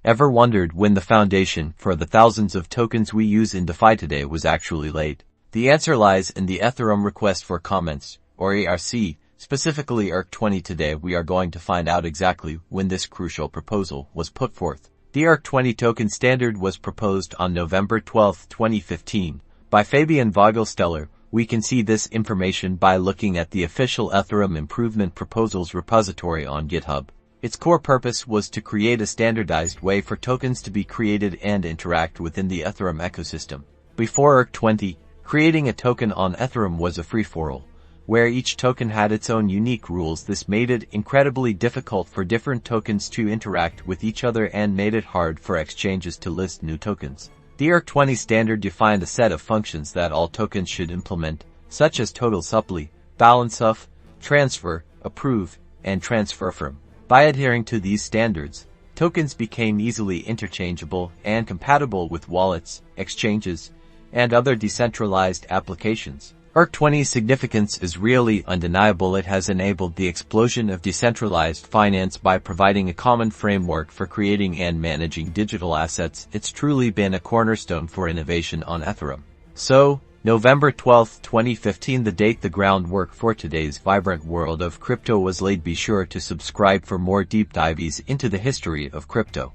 Ever wondered when the foundation for the thousands of tokens we use in DeFi today was actually laid? The answer lies in the Ethereum Request for Comments, or ERC, specifically ERC-20. Today we are going to find out exactly when this crucial proposal was put forth. The ERC-20 token standard was proposed on November 12, 2015, by Fabian Vogelsteller. We can see this information by looking at the official Ethereum Improvement Proposals repository on GitHub. Its core purpose was to create a standardized way for tokens to be created and interact within the Ethereum ecosystem. Before ERC-20, creating a token on Ethereum was a free-for-all, where each token had its own unique rules. This made it incredibly difficult for different tokens to interact with each other and made it hard for exchanges to list new tokens. The ERC-20 standard defined a set of functions that all tokens should implement, such as total supply, balance of, transfer, approve, and transfer from. By adhering to these standards, tokens became easily interchangeable and compatible with wallets, exchanges, and other decentralized applications. ERC-20's significance is really undeniable. It has enabled the explosion of decentralized finance by providing a common framework for creating and managing digital assets. It's truly been a cornerstone for innovation on Ethereum. So, November 12, 2015, the date the groundwork for today's vibrant world of crypto was laid. Be sure to subscribe for more deep dives into the history of crypto.